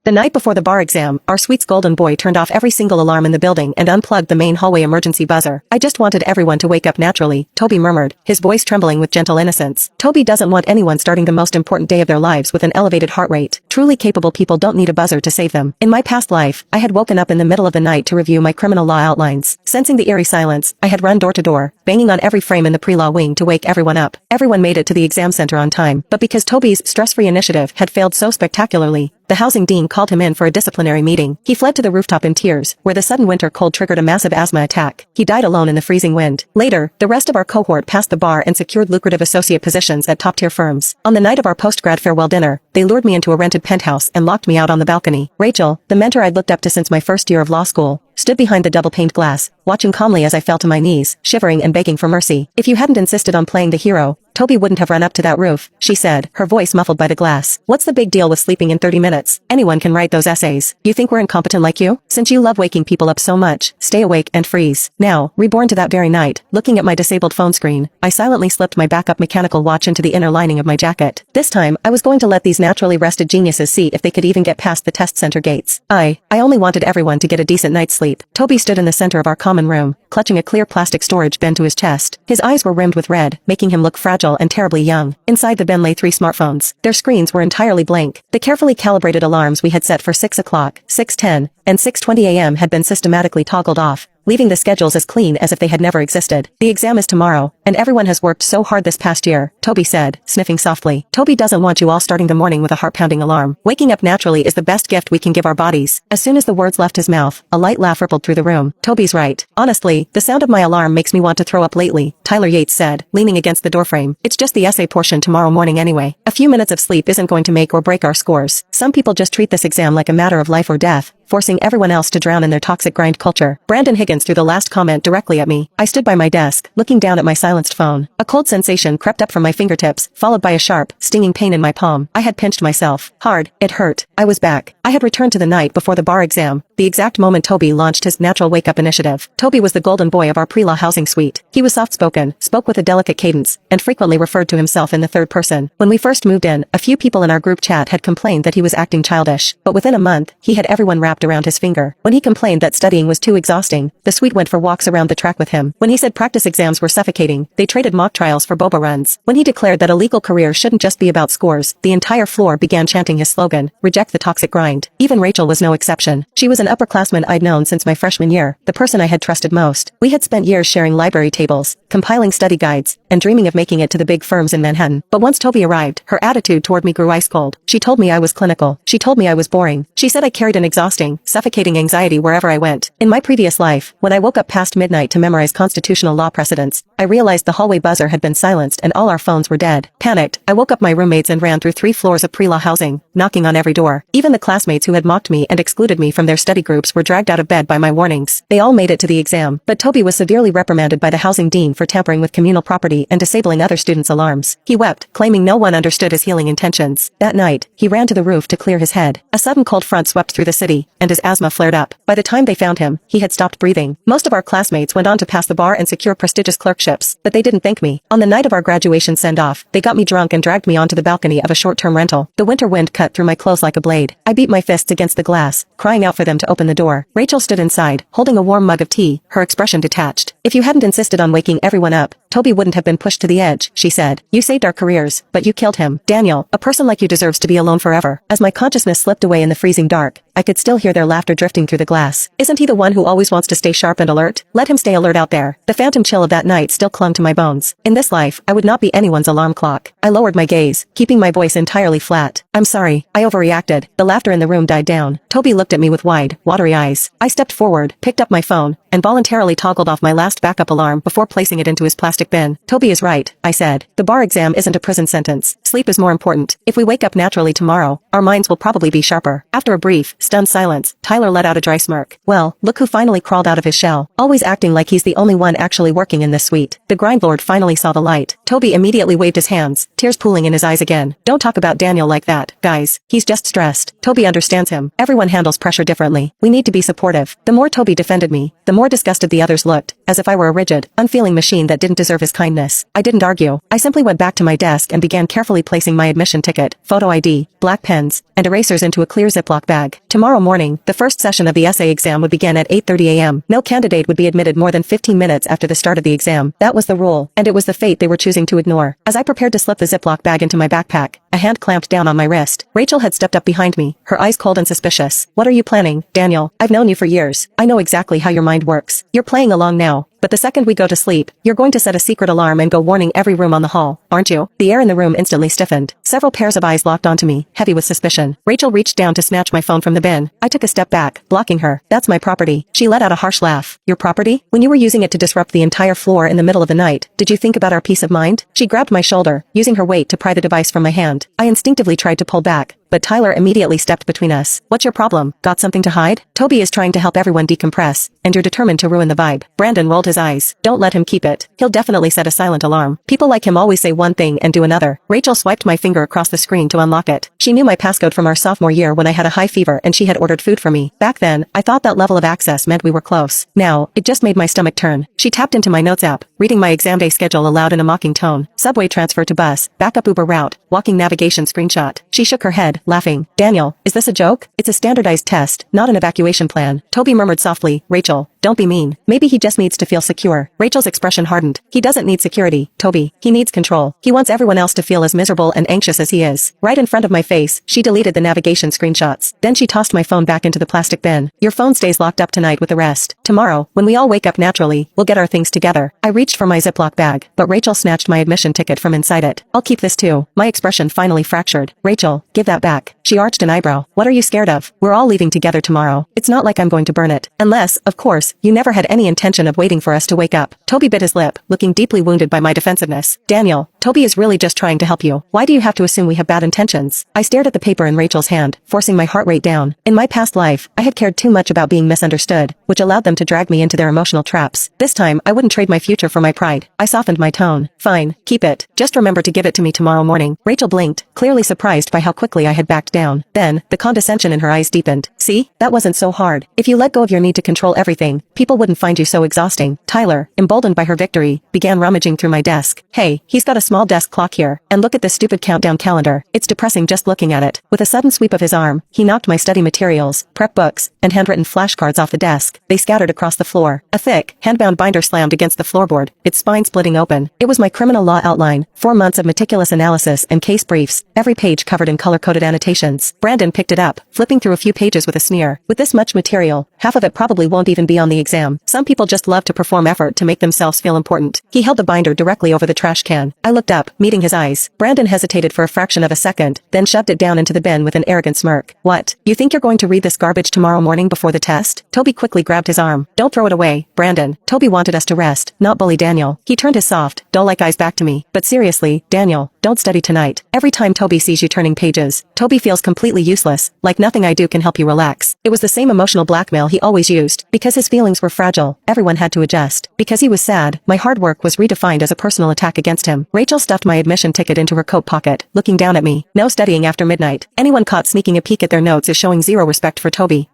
The night before the bar exam, our suite's golden boy turned off every single alarm in the building and unplugged the main hallway emergency buzzer. I just wanted everyone to wake up naturally, Toby murmured, his voice trembling with gentle innocence. Toby doesn't want anyone starting the most important day of their lives with an elevated heart rate. Truly capable people don't need a buzzer to save them. In my past life, I had woken up in the middle of the night to review my criminal law outlines. Sensing the eerie silence, I had run door to door, banging on every frame in the pre-law wing to wake everyone up. Everyone made it to the exam center on time, but because Toby's stress-free initiative had failed so spectacularly, the housing dean called him in for a disciplinary meeting. He fled to the rooftop in tears, where the sudden winter cold triggered a massive asthma attack. He died alone in the freezing wind. Later, the rest of our cohort passed the bar and secured lucrative associate positions at top-tier firms. On the night of our post-grad farewell dinner, they lured me into a rented penthouse and locked me out on the balcony. Rachel, the mentor I'd looked up to since my first year of law school, stood behind the double-paned glass, watching calmly as I fell to my knees, shivering and begging for mercy. If you hadn't insisted on playing the hero, Toby wouldn't have run up to that roof, she said, her voice muffled by the glass. What's the big deal with sleeping in 30 minutes? Anyone can write those essays. You think we're incompetent like you? Since you love waking people up so much, stay awake and freeze. Now, reborn to that very night, looking at my disabled phone screen, I silently slipped my backup mechanical watch into the inner lining of my jacket. This time, I was going to let these naturally rested geniuses see if they could even get past the test center gates. I only wanted everyone to get a decent night's sleep. Toby stood in the center of our common room, clutching a clear plastic storage bin to his chest. His eyes were rimmed with red, making him look fragile and terribly young. Inside the bin lay 3 smartphones. Their screens were entirely blank. The carefully calibrated alarms we had set for 6 o'clock, 6:10, and 6:20 a.m. had been systematically toggled off, leaving the schedules as clean as if they had never existed. The exam is tomorrow, and everyone has worked so hard this past year, Toby said, sniffing softly. Toby doesn't want you all starting the morning with a heart-pounding alarm. Waking up naturally is the best gift we can give our bodies. As soon as the words left his mouth, a light laugh rippled through the room. Toby's right. Honestly, the sound of my alarm makes me want to throw up lately, Tyler Yates said, leaning against the doorframe. It's just the essay portion tomorrow morning anyway. A few minutes of sleep isn't going to make or break our scores. Some people just treat this exam like a matter of life or death, forcing everyone else to drown in their toxic grind culture. Brandon Higgins threw the last comment directly at me. I stood by my desk, looking down at my silenced phone. A cold sensation crept up from my fingertips, followed by a sharp, stinging pain in my palm. I had pinched myself. Hard. It hurt. I was back. I had returned to the night before the bar exam, the exact moment Toby launched his natural wake-up initiative. Toby was the golden boy of our pre-law housing suite. He was soft-spoken, spoke with a delicate cadence, and frequently referred to himself in the third person. When we first moved in, a few people in our group chat had complained that he was acting childish, but within a month, he had everyone wrapped around his finger. When he complained that studying was too exhausting, the suite went for walks around the track with him. When he said practice exams were suffocating, they traded mock trials for boba runs. When he declared that a legal career shouldn't just be about scores, the entire floor began chanting his slogan, reject the toxic grind. Even Rachel was no exception. She was an upperclassman I'd known since my freshman year, the person I had trusted most. We had spent years sharing library tables, compiling study guides, and dreaming of making it to the big firms in Manhattan. But once Toby arrived, her attitude toward me grew ice cold. She told me I was clinical. She told me I was boring. She said I carried an exhausting, suffocating anxiety wherever I went. In my previous life, when I woke up past midnight to memorize constitutional law precedents, I realized the hallway buzzer had been silenced and all our phones were dead. Panicked, I woke up my roommates and ran through 3 floors of pre-law housing, knocking on every door. Even the classmates who had mocked me and excluded me from their study groups were dragged out of bed by my warnings. They all made it to the exam, but Toby was severely reprimanded by the housing dean for tampering with communal property and disabling other students' alarms. He wept, claiming no one understood his healing intentions. That night, he ran to the roof to clear his head. A sudden cold front swept through the city, and his asthma flared up. By the time they found him, he had stopped breathing. Most of our classmates went on to pass the bar and secure prestigious clerkships, but they didn't thank me. On the night of our graduation send-off, they got me drunk and dragged me onto the balcony of a short-term rental. The winter wind cut through my clothes like a blade. I beat my fists against the glass, crying out for them to open the door. Rachel stood inside, holding a warm mug of tea, her expression detached. If you hadn't insisted on waking everyone up, Toby wouldn't have been pushed to the edge, she said. You saved our careers, but you killed him. Daniel, a person like you deserves to be alone forever. As my consciousness slipped away in the freezing dark, I could still hear their laughter drifting through the glass. Isn't he the one who always wants to stay sharp and alert? Let him stay alert out there. The phantom chill of that night still clung to my bones. In this life, I would not be anyone's alarm clock. I lowered my gaze, keeping my voice entirely flat. I'm sorry, I overreacted. The laughter in the room died down. Toby looked at me with wide, watery eyes. I stepped forward, picked up my phone, and voluntarily toggled off my last backup alarm before placing it into his plastic bin. Toby is right, I said. The bar exam isn't a prison sentence. Sleep is more important. If we wake up naturally tomorrow, our minds will probably be sharper. After a brief, stunned silence, Tyler let out a dry smirk. Well, look who finally crawled out of his shell. Always acting like he's the only one actually working in this suite. The grindlord finally saw the light. Toby immediately waved his hands, tears pooling in his eyes again. Don't talk about Daniel like that, guys. He's just stressed. Toby understands him. Everyone handles pressure differently. We need to be supportive. The more Toby defended me, the more disgusted the others looked. as if I were a rigid, unfeeling machine that didn't deserve his kindness. I didn't argue. I simply went back to my desk and began carefully placing my admission ticket, photo ID, black pens, and erasers into a clear Ziploc bag. Tomorrow morning, the first session of the essay exam would begin at 8:30 a.m. No candidate would be admitted more than 15 minutes after the start of the exam. That was the rule, and it was the fate they were choosing to ignore. As I prepared to slip the Ziploc bag into my backpack, a hand clamped down on my wrist. Rachel had stepped up behind me, her eyes cold and suspicious. "What are you planning, Daniel? I've known you for years. I know exactly how your mind works. You're playing along now. But the second we go to sleep, you're going to set a secret alarm and go warning every room on the hall, aren't you?" The air in the room instantly stiffened. Several pairs of eyes locked onto me, heavy with suspicion. Rachel reached down to snatch my phone from the bin. I took a step back, blocking her. "That's my property." She let out a harsh laugh. "Your property? When you were using it to disrupt the entire floor in the middle of the night, did you think about our peace of mind?" She grabbed my shoulder, using her weight to pry the device from my hand. I instinctively tried to pull back, but Tyler immediately stepped between us. "What's your problem? Got something to hide?" "Toby is trying to help everyone decompress, and you're determined to ruin the vibe." Brandon rolled his eyes. "Don't let him keep it. He'll definitely set a silent alarm. People like him always say one thing and do another." Rachel swiped my finger across the screen to unlock it. She knew my passcode from our sophomore year when I had a high fever and she had ordered food for me. Back then, I thought that level of access meant we were close. Now, it just made my stomach turn. She tapped into my notes app, reading my exam day schedule aloud in a mocking tone. Subway transfer to bus, backup Uber route, walking navigation screenshot. She shook her head, laughing. "Daniel, is this a joke? It's a standardized test, not an evacuation plan." Toby murmured softly. "Rachel, don't be mean. Maybe he just needs to feel secure." Rachel's expression hardened. "He doesn't need security, Toby. He needs control. He wants everyone else to feel as miserable and anxious as he is." Right in front of my face, she deleted the navigation screenshots. Then she tossed my phone back into the plastic bin. "Your phone stays locked up tonight with the rest. Tomorrow, when we all wake up naturally, we'll get our things together." I reached for my Ziploc bag, but Rachel snatched my admission ticket from inside it. "I'll keep this too." My expression finally fractured. "Rachel, give that back." She arched an eyebrow. "What are you scared of? We're all leaving together tomorrow. It's not like I'm going to burn it. Unless, of course, you never had any intention of waiting for us to wake up." Toby bit his lip, looking deeply wounded by my defensiveness. "Daniel, Toby is really just trying to help you. Why do you have to assume we have bad intentions?" I stared at the paper in Rachel's hand, forcing my heart rate down. In my past life, I had cared too much about being misunderstood, which allowed them to drag me into their emotional traps. This time, I wouldn't trade my future for my pride. I softened my tone. "Fine, keep it. Just remember to give it to me tomorrow morning." Rachel blinked, clearly surprised by how quickly I had backed down. Then, the condescension in her eyes deepened. "See? That wasn't so hard. If you let go of your need to control everything, people wouldn't find you so exhausting." Tyler, emboldened by her victory, began rummaging through my desk. "Hey, he's got a small desk clock here, and look at this stupid countdown calendar. It's depressing just looking at it." With a sudden sweep of his arm, he knocked my study materials, prep books, and handwritten flashcards off the desk. They scattered across the floor. A thick, hand-bound binder slammed against the floorboard, its spine splitting open. It was my criminal law outline, 4 months of meticulous analysis and case briefs, every page covered in color-coded annotations. Brandon picked it up, flipping through a few pages with a sneer. "With this much material, half of it probably won't even be on the exam. Some people just love to perform effort to make themselves feel important." He held the binder directly over the trash can. I looked up, meeting his eyes. Brandon hesitated for a fraction of a second, then shoved it down into the bin with an arrogant smirk. "What? You think you're going to read this garbage tomorrow morning before the test?" Toby quickly grabbed his arm. "Don't throw it away, Brandon." Toby wanted us to rest, not bully Daniel. He turned his soft, dull-like eyes back to me. "But seriously, Daniel, don't study tonight. Every time Toby sees you turning pages, Toby feels completely useless, like nothing I do can help you relax." It was the same emotional blackmail he always used. Because his feelings were fragile, everyone had to adjust. Because he was sad, my hard work was redefined as a personal attack against him. Rachel stuffed my admission ticket into her coat pocket, looking down at me. "No studying after midnight. Anyone caught sneaking a peek at their notes is showing zero respect for Toby."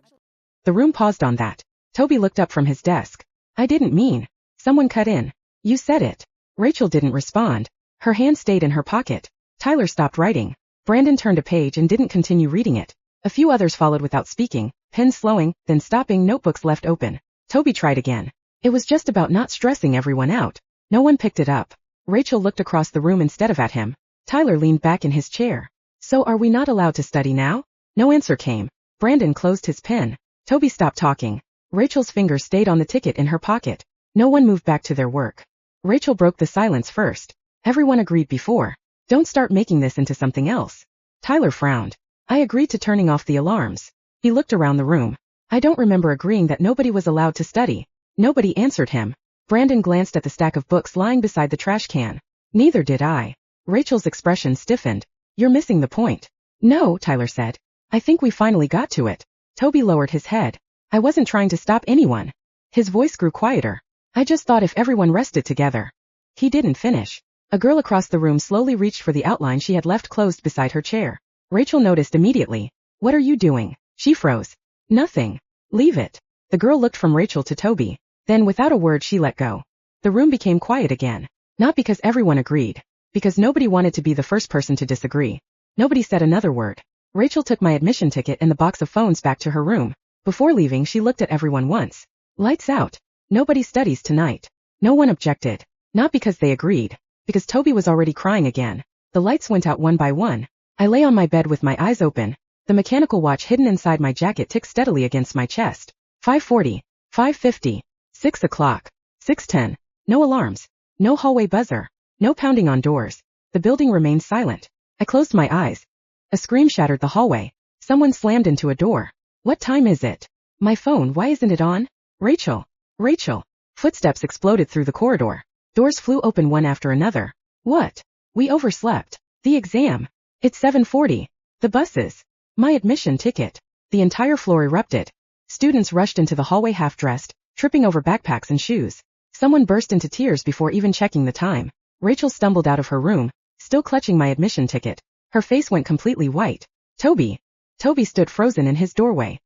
The room paused on that. Toby looked up from his desk. "I didn't mean." Someone cut in. "You said it." Rachel didn't respond. Her hand stayed in her pocket. Tyler stopped writing. Brandon turned a page and didn't continue reading it. A few others followed without speaking, pens slowing, then stopping, notebooks left open. Toby tried again. It was just about not stressing everyone out. No one picked it up. Rachel looked across the room instead of at him. Tyler leaned back in his chair. "So are we not allowed to study now?" No answer came. Brandon closed his pen. Toby stopped talking. Rachel's fingers stayed on the ticket in her pocket. No one moved back to their work. Rachel broke the silence first. "Everyone agreed before. Don't start making this into something else." Tyler frowned. "I agreed to turning off the alarms." He looked around the room. "I don't remember agreeing that nobody was allowed to study." Nobody answered him. Brandon glanced at the stack of books lying beside the trash can. "Neither did I." Rachel's expression stiffened. "You're missing the point." "No," Tyler said. "I think we finally got to it." Toby lowered his head. "I wasn't trying to stop anyone." His voice grew quieter. "I just thought if everyone rested together." He didn't finish. A girl across the room slowly reached for the outline she had left closed beside her chair. Rachel noticed immediately. "What are you doing?" She froze. "Nothing." "Leave it." The girl looked from Rachel to Toby. Then without a word she let go. The room became quiet again. Not because everyone agreed. Because nobody wanted to be the first person to disagree. Nobody said another word. Rachel took my admission ticket and the box of phones back to her room. Before leaving she looked at everyone once. Lights out. Nobody studies tonight. No one objected. Not because they agreed. Because Toby was already crying again. The lights went out one by one. I lay on my bed with my eyes open. The mechanical watch hidden inside my jacket ticked steadily against my chest. 5:40. 5:50. 6 o'clock. 6:10. No alarms. No hallway buzzer. No pounding on doors. The building remained silent. I closed my eyes. A scream shattered the hallway. Someone slammed into a door. What time is it? My phone, why isn't it on? Rachel. Rachel. Footsteps exploded through the corridor. Doors flew open one after another. What? We overslept. The exam. It's 7:40. The buses. My admission ticket. The entire floor erupted. Students rushed into the hallway half-dressed, tripping over backpacks and shoes. Someone burst into tears before even checking the time. Rachel stumbled out of her room, still clutching my admission ticket. Her face went completely white. Toby. Toby stood frozen in his doorway.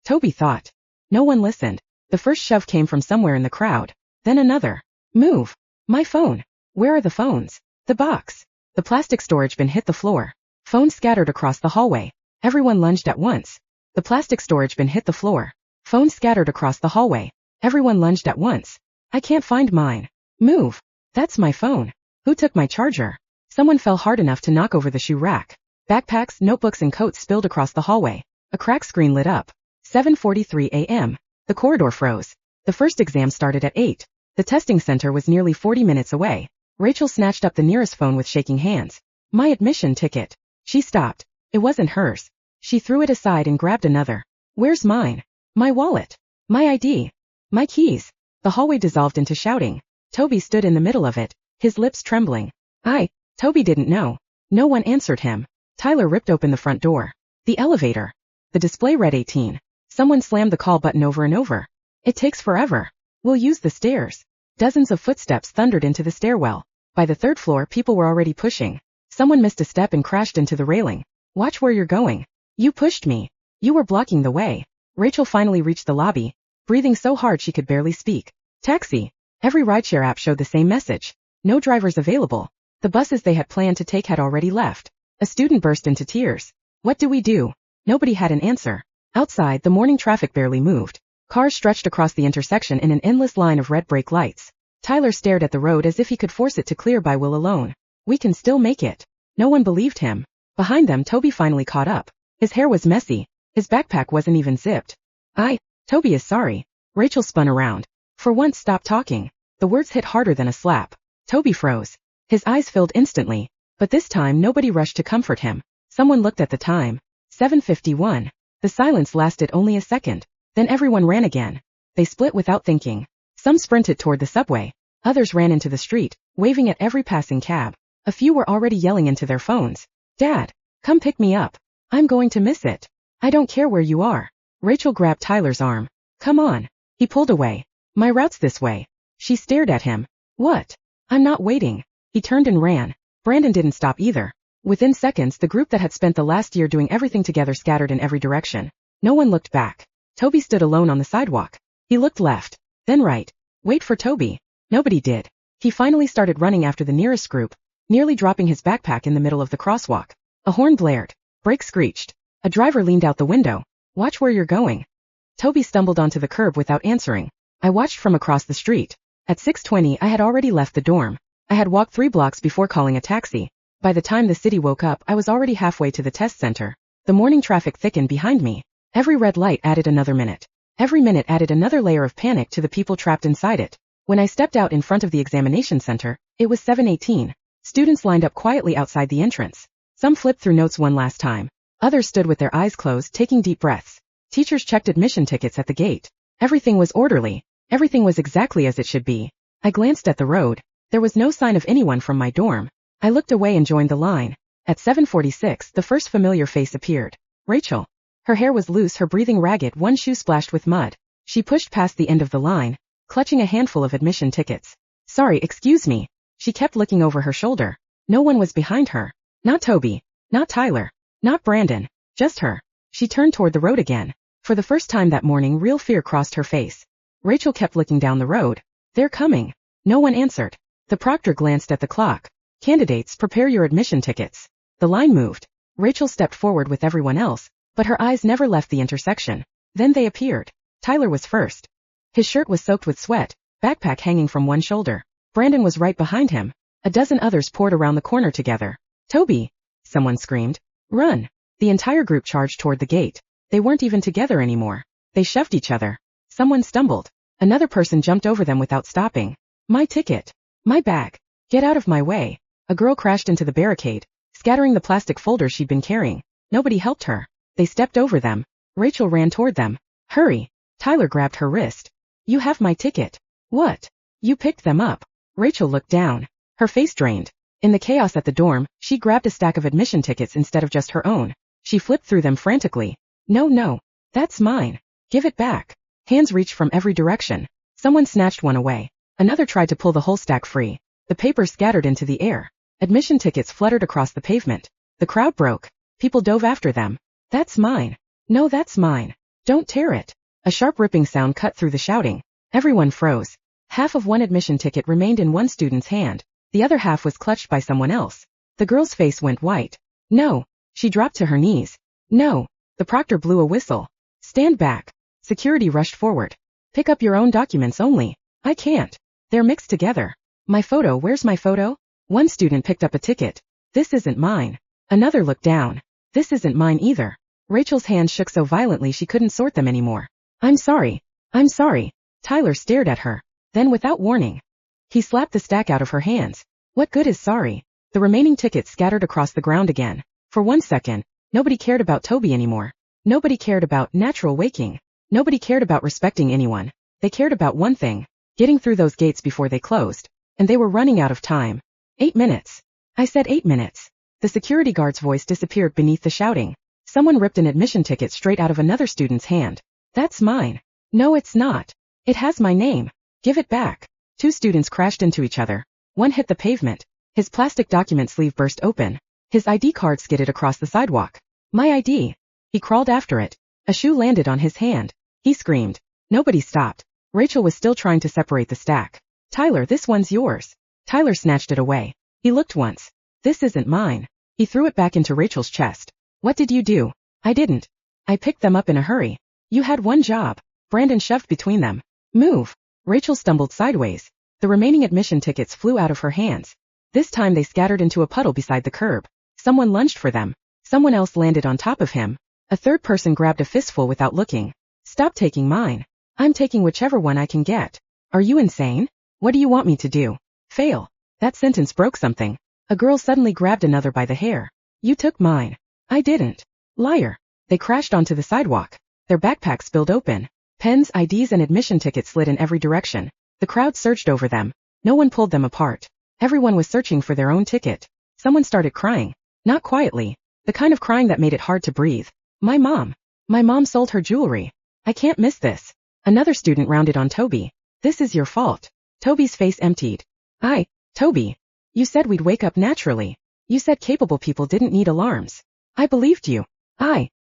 Toby thought. No one listened. The first shove came from somewhere in the crowd. Then another. Move. My phone. Where are the phones? The box. The plastic storage bin hit the floor. Phones scattered across the hallway. Everyone lunged at once. The plastic storage bin hit the floor. Phones scattered across the hallway. Everyone lunged at once. I can't find mine. Move. That's my phone. Who took my charger? Someone fell hard enough to knock over the shoe rack. Backpacks, notebooks and coats spilled across the hallway. A crack screen lit up. 7:43 a.m. The corridor froze. The first exam started at 8. The testing center was nearly 40 minutes away. Rachel snatched up the nearest phone with shaking hands. My admission ticket. She stopped. It wasn't hers. She threw it aside and grabbed another. Where's mine? My wallet. My ID. My keys. The hallway dissolved into shouting. Toby stood in the middle of it, his lips trembling. Toby didn't know. No one answered him. Tyler ripped open the front door. The elevator. The display read 18. Someone slammed the call button over and over. It takes forever. We'll use the stairs. Dozens of footsteps thundered into the stairwell. By the third floor people were already pushing. Someone missed a step and crashed into the railing. Watch where you're going. You pushed me. You were blocking the way. Rachel finally reached the lobby, breathing so hard she could barely speak. Taxi. Every rideshare app showed the same message. No drivers available. The buses they had planned to take had already left. A student burst into tears. What do we do? Nobody had an answer. Outside, the morning traffic barely moved. Cars stretched across the intersection in an endless line of red brake lights. Tyler stared at the road as if he could force it to clear by will alone. We can still make it. No one believed him. Behind them, Toby finally caught up. His hair was messy. His backpack wasn't even zipped. Toby is sorry. Rachel spun around. For once, stop talking. The words hit harder than a slap. Toby froze. His eyes filled instantly. But this time nobody rushed to comfort him. Someone looked at the time. 7:51. The silence lasted only a second. Then everyone ran again. They split without thinking. Some sprinted toward the subway. Others ran into the street, waving at every passing cab. A few were already yelling into their phones. Dad, come pick me up. I'm going to miss it. I don't care where you are. Rachel grabbed Tyler's arm. Come on. He pulled away. My route's this way. She stared at him. What? I'm not waiting. He turned and ran. Brandon didn't stop either. Within seconds, the group that had spent the last year doing everything together scattered in every direction. No one looked back. Toby stood alone on the sidewalk. He looked left, then right. Wait for Toby. Nobody did. He finally started running after the nearest group, nearly dropping his backpack in the middle of the crosswalk. A horn blared. Brakes screeched. A driver leaned out the window. Watch where you're going. Toby stumbled onto the curb without answering. I watched from across the street. At 6:20 I had already left the dorm. I had walked 3 blocks before calling a taxi. By the time the city woke up I was already halfway to the test center. The morning traffic thickened behind me. Every red light added another minute. Every minute added another layer of panic to the people trapped inside it. When I stepped out in front of the examination center, it was 7:18. Students lined up quietly outside the entrance. Some flipped through notes one last time. Others stood with their eyes closed, taking deep breaths. Teachers checked admission tickets at the gate. Everything was orderly. Everything was exactly as it should be. I glanced at the road. There was no sign of anyone from my dorm. I looked away and joined the line. At 7:46, the first familiar face appeared. Rachel. Her hair was loose, her breathing ragged, one shoe splashed with mud. She pushed past the end of the line, clutching a handful of admission tickets. Sorry, excuse me. She kept looking over her shoulder. No one was behind her. Not Toby. Not Tyler. Not Brandon. Just her. She turned toward the road again. For the first time that morning, real fear crossed her face. Rachel kept looking down the road. They're coming. No one answered. The proctor glanced at the clock. Candidates, prepare your admission tickets. The line moved. Rachel stepped forward with everyone else, but her eyes never left the intersection. Then they appeared. Tyler was first. His shirt was soaked with sweat, backpack hanging from one shoulder. Brandon was right behind him. A dozen others poured around the corner together. Toby! Someone screamed. Run! The entire group charged toward the gate. They weren't even together anymore. They shoved each other. Someone stumbled. Another person jumped over them without stopping. My ticket! My bag! Get out of my way! A girl crashed into the barricade, scattering the plastic folders she'd been carrying. Nobody helped her. They stepped over them. Rachel ran toward them. Hurry! Tyler grabbed her wrist. You have my ticket. What? You picked them up. Rachel looked down. Her face drained. In the chaos at the dorm, she grabbed a stack of admission tickets instead of just her own. She flipped through them frantically. No, that's mine. Give it back. Hands reached from every direction. Someone snatched one away. Another tried to pull the whole stack free. The papers scattered into the air. Admission tickets fluttered across the pavement. The crowd broke. People dove after them. That's mine. No, that's mine. Don't tear it. A sharp ripping sound cut through the shouting. Everyone froze. Half of one admission ticket remained in one student's hand. The other half was clutched by someone else. The girl's face went white. No. She dropped to her knees. No. The proctor blew a whistle. Stand back. Security rushed forward. Pick up your own documents only. I can't. They're mixed together. My photo, where's my photo? One student picked up a ticket. This isn't mine. Another looked down. This isn't mine either. Rachel's hands shook so violently she couldn't sort them anymore. I'm sorry. I'm sorry. Tyler stared at her. Then without warning, he slapped the stack out of her hands. What good is sorry? The remaining tickets scattered across the ground again. For 1 second, nobody cared about Toby anymore. Nobody cared about natural waking. Nobody cared about respecting anyone. They cared about one thing, getting through those gates before they closed. And they were running out of time. 8 minutes. I said 8 minutes. The security guard's voice disappeared beneath the shouting. Someone ripped an admission ticket straight out of another student's hand. That's mine. No, it's not. It has my name. Give it back. 2 students crashed into each other. One hit the pavement. His plastic document sleeve burst open. His ID card skidded across the sidewalk. My ID. He crawled after it. A shoe landed on his hand. He screamed. Nobody stopped. Rachel was still trying to separate the stack. Tyler, this one's yours. Tyler snatched it away. He looked once. This isn't mine. He threw it back into Rachel's chest. What did you do? I didn't. I picked them up in a hurry. You had one job. Brandon shoved between them. Move. Rachel stumbled sideways. The remaining admission tickets flew out of her hands. This time they scattered into a puddle beside the curb. Someone lunged for them. Someone else landed on top of him. A third person grabbed a fistful without looking. Stop taking mine. I'm taking whichever one I can get. Are you insane? What do you want me to do? Fail. That sentence broke something. A girl suddenly grabbed another by the hair. You took mine. I didn't. Liar. They crashed onto the sidewalk. Their backpacks spilled open. Pens, IDs, and admission tickets slid in every direction. The crowd surged over them. No one pulled them apart. Everyone was searching for their own ticket. Someone started crying. Not quietly. The kind of crying that made it hard to breathe. My mom. My mom sold her jewelry. I can't miss this. Another student rounded on Toby. This is your fault. Toby's face emptied. Toby. You said we'd wake up naturally. You said capable people didn't need alarms. I believed you.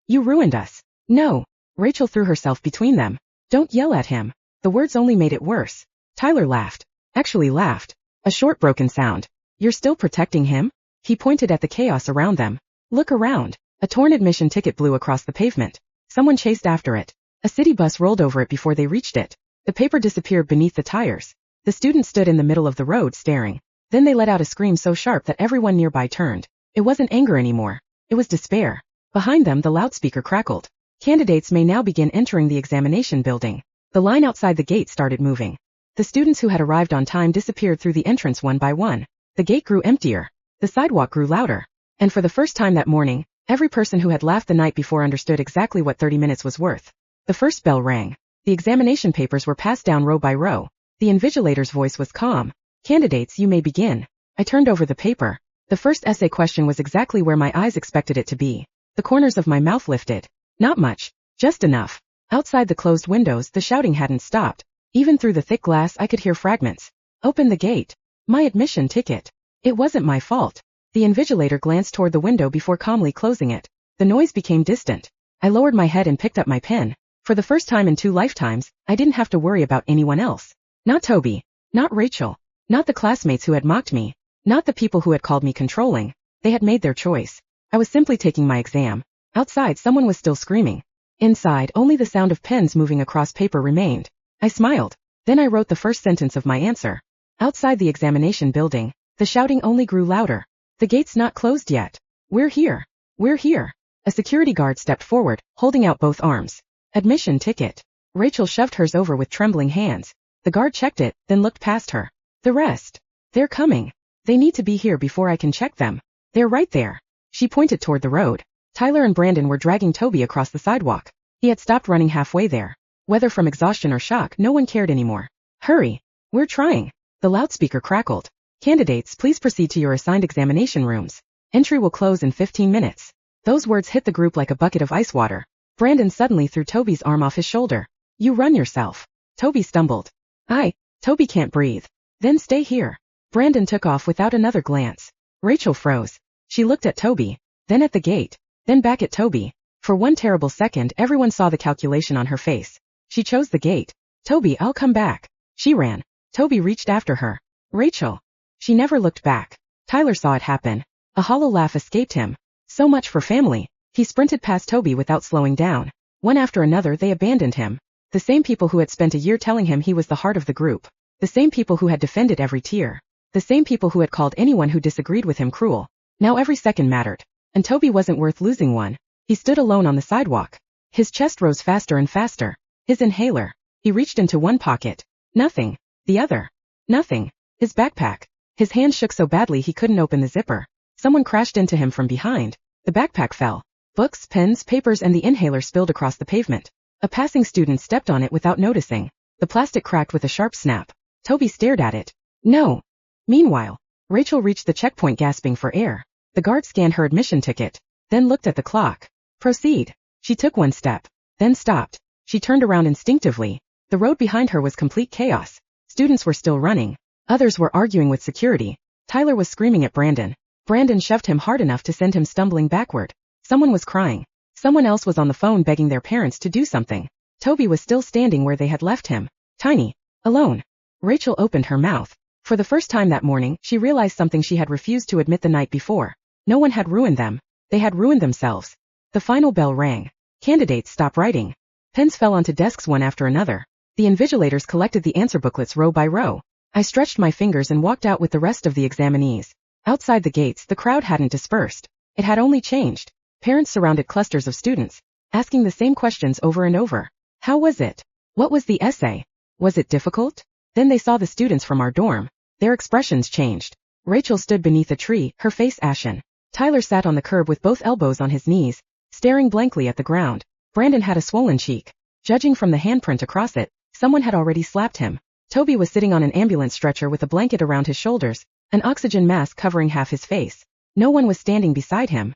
You ruined us. No. Rachel threw herself between them. Don't yell at him. The words only made it worse. Tyler laughed. Actually laughed. A short broken sound. You're still protecting him? He pointed at the chaos around them. Look around. A torn admission ticket blew across the pavement. Someone chased after it. A city bus rolled over it before they reached it. The paper disappeared beneath the tires. The students stood in the middle of the road staring. Then they let out a scream so sharp that everyone nearby turned. It wasn't anger anymore. It was despair. Behind them the loudspeaker crackled. Candidates may now begin entering the examination building. The line outside the gate started moving. The students who had arrived on time disappeared through the entrance one by one. The gate grew emptier. The sidewalk grew louder. And for the first time that morning, every person who had laughed the night before understood exactly what 30 minutes was worth. The first bell rang. The examination papers were passed down row by row. The invigilator's voice was calm. Candidates, you may begin. I turned over the paper. The first essay question was exactly where my eyes expected it to be. The corners of my mouth lifted. Not much. Just enough. Outside the closed windows, the shouting hadn't stopped. Even through the thick glass, I could hear fragments. Open the gate. My admission ticket. It wasn't my fault. The invigilator glanced toward the window before calmly closing it. The noise became distant. I lowered my head and picked up my pen. For the first time in 2 lifetimes, I didn't have to worry about anyone else. Not Toby. Not Rachel. Not the classmates who had mocked me. Not the people who had called me controlling. They had made their choice. I was simply taking my exam. Outside, someone was still screaming. Inside, only the sound of pens moving across paper remained. I smiled. Then I wrote the first sentence of my answer. Outside the examination building, the shouting only grew louder. The gate's not closed yet. We're here. We're here. A security guard stepped forward, holding out both arms. Admission ticket. Rachel shoved hers over with trembling hands. The guard checked it, then looked past her. The rest. They're coming. They need to be here before I can check them. They're right there. She pointed toward the road. Tyler and Brandon were dragging Toby across the sidewalk. He had stopped running halfway there. Whether from exhaustion or shock, no one cared anymore. Hurry. We're trying. The loudspeaker crackled. Candidates, please proceed to your assigned examination rooms. Entry will close in 15 minutes. Those words hit the group like a bucket of ice water. Brandon suddenly threw Toby's arm off his shoulder. You run yourself. Toby stumbled. Toby can't breathe. Then stay here. Brandon took off without another glance. Rachel froze. She looked at Toby, then at the gate, then back at Toby. For one terrible second, everyone saw the calculation on her face. She chose the gate. Toby, I'll come back. She ran. Toby reached after her. Rachel. She never looked back. Tyler saw it happen. A hollow laugh escaped him. So much for family. He sprinted past Toby without slowing down. One after another they abandoned him. The same people who had spent a year telling him he was the heart of the group. The same people who had defended every tear. The same people who had called anyone who disagreed with him cruel. Now every second mattered. And Toby wasn't worth losing one. He stood alone on the sidewalk. His chest rose faster and faster. His inhaler. He reached into one pocket. Nothing. The other. Nothing. His backpack. His hand shook so badly he couldn't open the zipper. Someone crashed into him from behind. The backpack fell. Books, pens, papers and the inhaler spilled across the pavement. A passing student stepped on it without noticing. The plastic cracked with a sharp snap. Toby stared at it. No. Meanwhile, Rachel reached the checkpoint gasping for air. The guard scanned her admission ticket, then looked at the clock. Proceed. She took one step, then stopped. She turned around instinctively. The road behind her was complete chaos. Students were still running. Others were arguing with security. Tyler was screaming at Brandon. Brandon shoved him hard enough to send him stumbling backward. Someone was crying. Someone else was on the phone begging their parents to do something. Toby was still standing where they had left him. Tiny. Alone. Rachel opened her mouth. For the first time that morning, she realized something she had refused to admit the night before. No one had ruined them. They had ruined themselves. The final bell rang. Candidates stopped writing. Pens fell onto desks one after another. The invigilators collected the answer booklets row by row. I stretched my fingers and walked out with the rest of the examinees. Outside the gates, the crowd hadn't dispersed. It had only changed. Parents surrounded clusters of students, asking the same questions over and over. How was it? What was the essay? Was it difficult? Then they saw the students from our dorm. Their expressions changed. Rachel stood beneath a tree, her face ashen. Tyler sat on the curb with both elbows on his knees, staring blankly at the ground. Brandon had a swollen cheek. Judging from the handprint across it, someone had already slapped him. Toby was sitting on an ambulance stretcher with a blanket around his shoulders, an oxygen mask covering half his face. No one was standing beside him.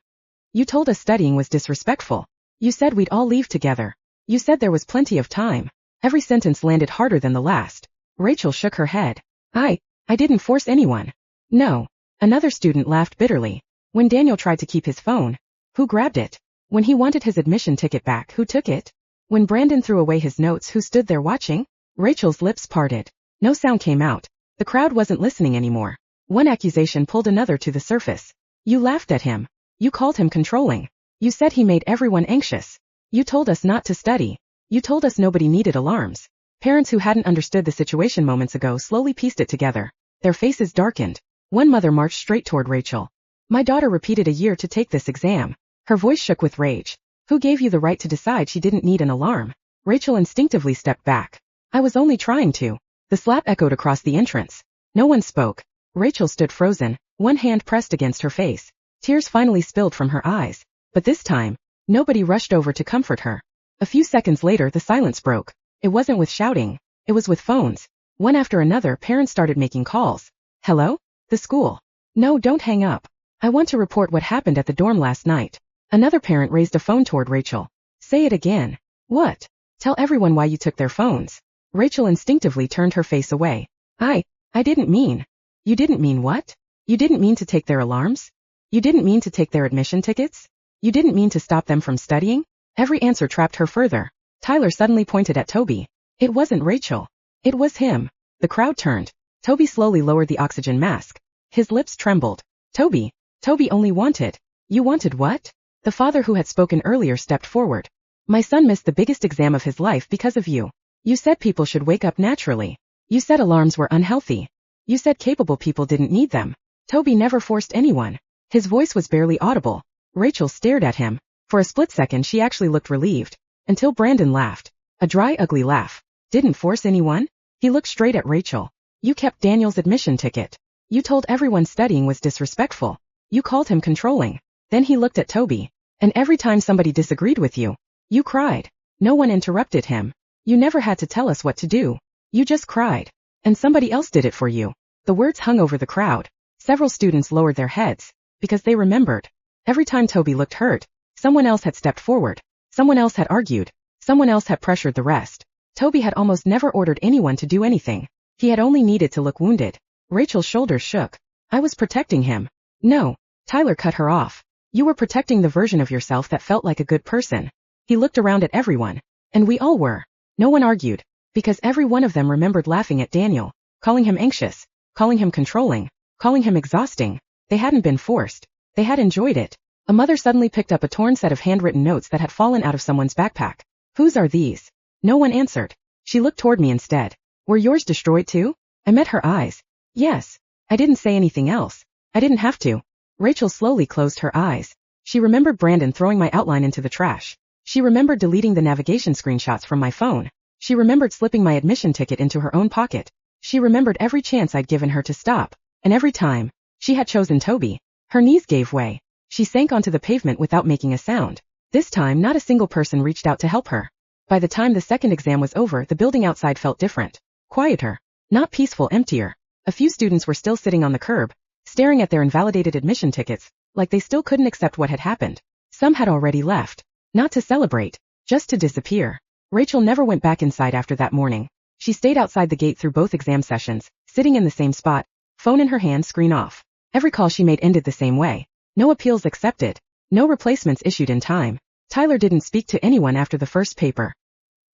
You told us studying was disrespectful. You said we'd all leave together. You said there was plenty of time. Every sentence landed harder than the last. Rachel shook her head. I didn't force anyone. No. Another student laughed bitterly. When Daniel tried to keep his phone, who grabbed it? When he wanted his admission ticket back, who took it? When Brandon threw away his notes, who stood there watching? Rachel's lips parted. No sound came out. The crowd wasn't listening anymore. One accusation pulled another to the surface. You laughed at him. You called him controlling. You said he made everyone anxious. You told us not to study. You told us nobody needed alarms. Parents who hadn't understood the situation moments ago slowly pieced it together. Their faces darkened. One mother marched straight toward Rachel. My daughter repeated a year to take this exam. Her voice shook with rage. Who gave you the right to decide she didn't need an alarm? Rachel instinctively stepped back. I was only trying to. The slap echoed across the entrance. No one spoke. Rachel stood frozen, one hand pressed against her face. Tears finally spilled from her eyes. But this time, nobody rushed over to comfort her. A few seconds later the silence broke. It wasn't with shouting. It was with phones. One after another parents started making calls. Hello? The school. No, don't hang up. I want to report what happened at the dorm last night. Another parent raised a phone toward Rachel. Say it again. What? Tell everyone why you took their phones. Rachel instinctively turned her face away. I didn't mean. You didn't mean what? You didn't mean to take their alarms? You didn't mean to take their admission tickets? You didn't mean to stop them from studying? Every answer trapped her further. Tyler suddenly pointed at Toby. It wasn't Rachel. It was him. The crowd turned. Toby slowly lowered the oxygen mask. His lips trembled. Toby only wanted. You wanted what? The father who had spoken earlier stepped forward. My son missed the biggest exam of his life because of you. You said people should wake up naturally. You said alarms were unhealthy. You said capable people didn't need them. Toby never forced anyone. His voice was barely audible. Rachel stared at him. For a split second she actually looked relieved. Until Brandon laughed. A dry, ugly laugh. Didn't force anyone? He looked straight at Rachel. You kept Daniel's admission ticket. You told everyone studying was disrespectful. You called him controlling. Then he looked at Toby. And every time somebody disagreed with you, you cried. No one interrupted him. You never had to tell us what to do. You just cried. And somebody else did it for you. The words hung over the crowd. Several students lowered their heads. Because they remembered. Every time Toby looked hurt, someone else had stepped forward. Someone else had argued. Someone else had pressured the rest. Toby had almost never ordered anyone to do anything. He had only needed to look wounded. Rachel's shoulders shook. I was protecting him. No. Tyler cut her off. You were protecting the version of yourself that felt like a good person. He looked around at everyone. And we all were. No one argued. Because every one of them remembered laughing at Daniel. Calling him anxious. Calling him controlling. Calling him exhausting. They hadn't been forced. They had enjoyed it. A mother suddenly picked up a torn set of handwritten notes that had fallen out of someone's backpack. Whose are these? No one answered. She looked toward me instead. Were yours destroyed too? I met her eyes. Yes. I didn't say anything else. I didn't have to. Rachel slowly closed her eyes. She remembered Brandon throwing my outline into the trash. She remembered deleting the navigation screenshots from my phone. She remembered slipping my admission ticket into her own pocket. She remembered every chance I'd given her to stop. And every time she had chosen Toby. Her knees gave way. She sank onto the pavement without making a sound. This time not a single person reached out to help her. By the time the second exam was over, the building outside felt different. Quieter. Not peaceful, emptier. A few students were still sitting on the curb, staring at their invalidated admission tickets, like they still couldn't accept what had happened. Some had already left. Not to celebrate, just to disappear. Rachel never went back inside after that morning. She stayed outside the gate through both exam sessions, sitting in the same spot, phone in her hand, screen off. Every call she made ended the same way. No appeals accepted. No replacements issued in time. Tyler didn't speak to anyone after the first paper.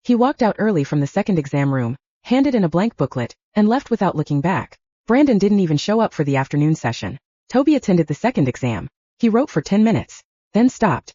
He walked out early from the second exam room, handed in a blank booklet, and left without looking back. Brandon didn't even show up for the afternoon session. Toby attended the second exam. He wrote for 10 minutes, then stopped.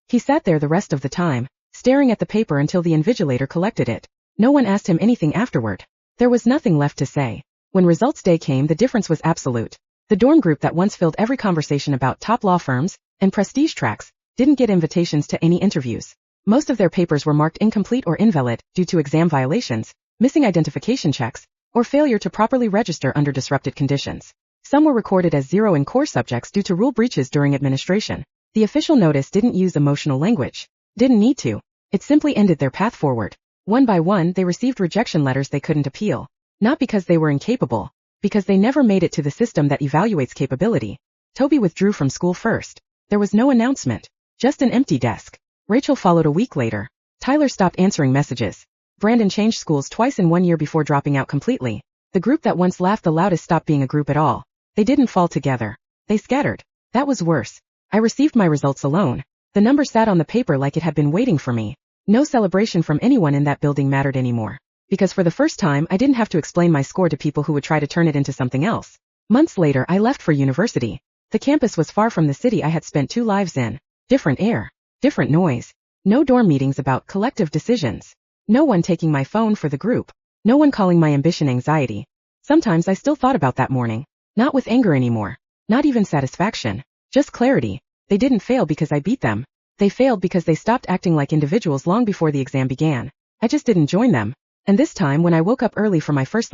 He sat there the rest of the time, staring at the paper until the invigilator collected it. No one asked him anything afterward. There was nothing left to say. When results day came, the difference was absolute. The dorm group that once filled every conversation about top law firms and prestige tracks didn't get invitations to any interviews. Most of their papers were marked incomplete or invalid due to exam violations, missing identification checks, or failure to properly register under disrupted conditions. Some were recorded as 0 in core subjects due to rule breaches during administration. The official notice didn't use emotional language. Didn't need to. It simply ended their path forward. One by one, they received rejection letters they couldn't appeal. Not because they were incapable. Because they never made it to the system that evaluates capability. Toby withdrew from school first. There was no announcement. Just an empty desk. Rachel followed a week later. Tyler stopped answering messages. Brandon changed schools twice in 1 year before dropping out completely. The group that once laughed the loudest stopped being a group at all. They didn't fall together. They scattered. That was worse. I received my results alone. The number sat on the paper like it had been waiting for me. No celebration from anyone in that building mattered anymore. Because for the first time I didn't have to explain my score to people who would try to turn it into something else. Months later I left for university. The campus was far from the city I had spent 2 lives in. Different air. Different noise. No dorm meetings about collective decisions. No one taking my phone for the group. No one calling my ambition anxiety. Sometimes I still thought about that morning. Not with anger anymore. Not even satisfaction. Just clarity. They didn't fail because I beat them. They failed because they stopped acting like individuals long before the exam began. I just didn't join them. And this time when I woke up early for my first lecture,